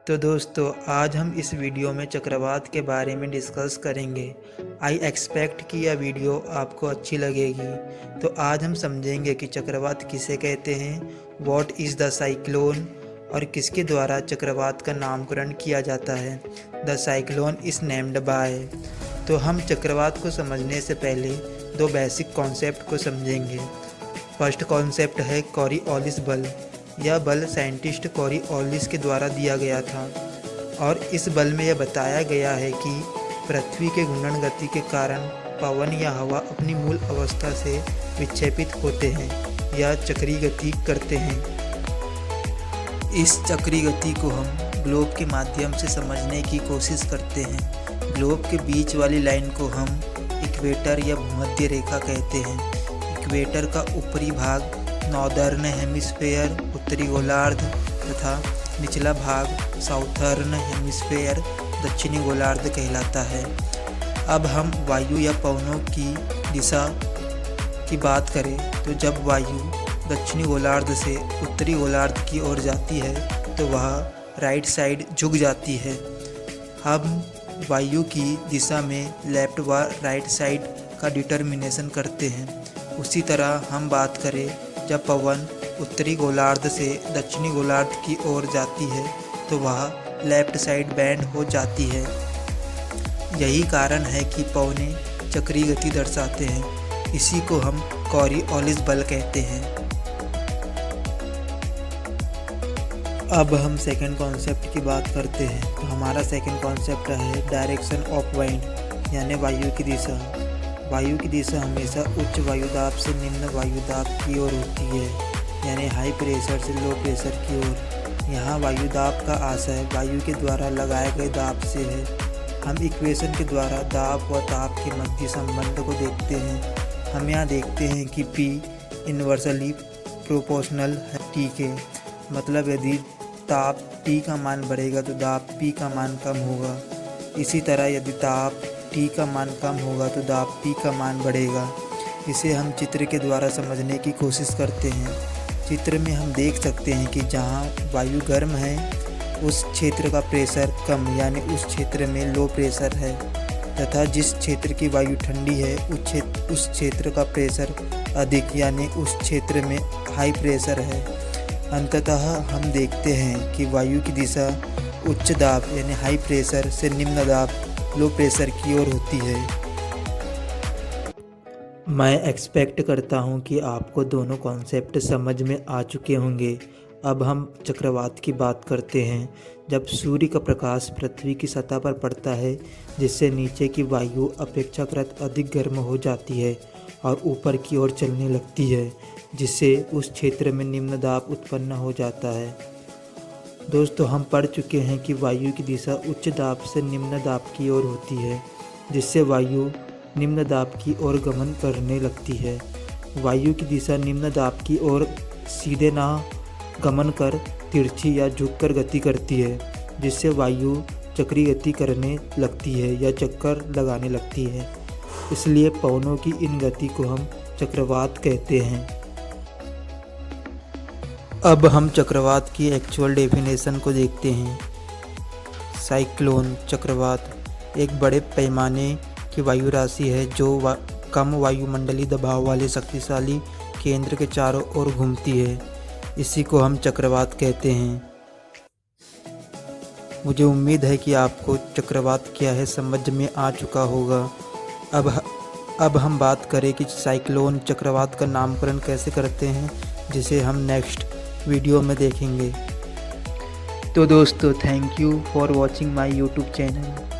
तो दोस्तों आज हम इस वीडियो में चक्रवात के बारे में डिस्कस करेंगे। आई एक्सपेक्ट कि यह वीडियो आपको अच्छी लगेगी। तो आज हम समझेंगे कि चक्रवात किसे कहते हैं, व्हाट इज़ द साइक्लोन और किसके द्वारा चक्रवात का नामकरण किया जाता है। The cyclone is named by. तो हम चक्रवात को समझने से पहले दो बेसिक कॉन्सेप्ट को समझेंगे। फर्स्ट कॉन्सेप्ट है कॉरिओलिस बल। यह बल साइंटिस्ट कॉरिओलिस के द्वारा दिया गया था और इस बल में यह बताया गया है कि पृथ्वी के घूर्णन गति के कारण पवन या हवा अपनी मूल अवस्था से विक्षेपित होते हैं या चक्रीय गति करते हैं। इस चक्रीय गति को हम ग्लोब के माध्यम से समझने की कोशिश करते हैं। ग्लोब के बीच वाली लाइन को हम इक्वेटर या भूमध्य रेखा कहते हैं। इक्वेटर का ऊपरी भाग नॉर्दर्न हेमिस्फेयर उत्तरी गोलार्ध तथा निचला भाग साउथर्न हेमिस्फेयर दक्षिणी गोलार्ध कहलाता है। अब हम वायु या पवनों की दिशा की बात करें तो जब वायु दक्षिणी गोलार्ध से उत्तरी गोलार्ध की ओर जाती है तो वह राइट साइड झुक जाती है। हम वायु की दिशा में लेफ्ट व राइट साइड का डिटर्मिनेशन करते हैं। उसी तरह हम बात करें जब पवन उत्तरी गोलार्ध से दक्षिणी गोलार्ध की ओर जाती है तो वह लेफ्ट साइड बैंड हो जाती है। यही कारण है कि पवने चक्रीय गति दर्शाते हैं। इसी को हम कॉरिओलिस बल कहते हैं। अब हम सेकंड कॉन्सेप्ट की बात करते हैं। तो हमारा सेकंड कॉन्सेप्ट है डायरेक्शन ऑफ वाइंड यानी वायु की दिशा। वायु की दिशा हमेशा उच्च वायुदाब से निम्न वायुदाब की ओर होती है, यानी हाई प्रेशर से लो प्रेशर की ओर। यहाँ वायुदाब का आशय वायु के द्वारा लगाए गए दाब से है। हम इक्वेशन के द्वारा दाब व ताप के मध्य संबंध को देखते हैं। हम यहाँ देखते हैं कि P इन्वर्सली प्रोपोर्शनल है T के। मतलब यदि ताप T का मान बढ़ेगा तो दाब P का मान कम होगा। इसी तरह यदि ताप T का मान कम होगा तो दाब P का मान बढ़ेगा। इसे हम चित्र के द्वारा समझने की कोशिश करते हैं। चित्र में हम देख सकते हैं कि जहाँ वायु गर्म है उस क्षेत्र का प्रेशर कम यानी उस क्षेत्र में लो प्रेशर है, तथा जिस क्षेत्र की वायु ठंडी है उस क्षेत्र का प्रेशर अधिक यानी उस क्षेत्र में हाई प्रेशर है। अंततः हम देखते हैं कि वायु की दिशा उच्च दाब यानी हाई प्रेशर से निम्न दाब लो प्रेशर की ओर होती है। मैं एक्सपेक्ट करता हूं कि आपको दोनों कॉन्सेप्ट समझ में आ चुके होंगे। अब हम चक्रवात की बात करते हैं। जब सूर्य का प्रकाश पृथ्वी की सतह पर पड़ता है जिससे नीचे की वायु अपेक्षाकृत अधिक गर्म हो जाती है और ऊपर की ओर चलने लगती है, जिससे उस क्षेत्र में निम्न दाब उत्पन्न हो जाता है। दोस्तों हम पढ़ चुके हैं कि वायु की दिशा उच्च दाब से निम्न दाब की ओर होती है, जिससे वायु निम्न दाब की ओर गमन करने लगती है। वायु की दिशा निम्न दाब की ओर सीधे ना गमन कर तिरछी या झुककर गति करती है, जिससे वायु चक्रीय गति करने लगती है या चक्कर लगाने लगती है। इसलिए पवनों की इन गति को हम चक्रवात कहते हैं। अब हम चक्रवात की एक्चुअल डेफिनेशन को देखते हैं। साइक्लोन चक्रवात एक बड़े पैमाने की वायु राशि है जो कम वायुमंडलीय दबाव वाले शक्तिशाली केंद्र के चारों ओर घूमती है। इसी को हम चक्रवात कहते हैं। मुझे उम्मीद है कि आपको चक्रवात क्या है समझ में आ चुका होगा। अब हम बात करें कि साइक्लोन चक्रवात का नामकरण कैसे करते हैं, जिसे हम नेक्स्ट वीडियो में देखेंगे। तो दोस्तों thank you for watching my YouTube channel.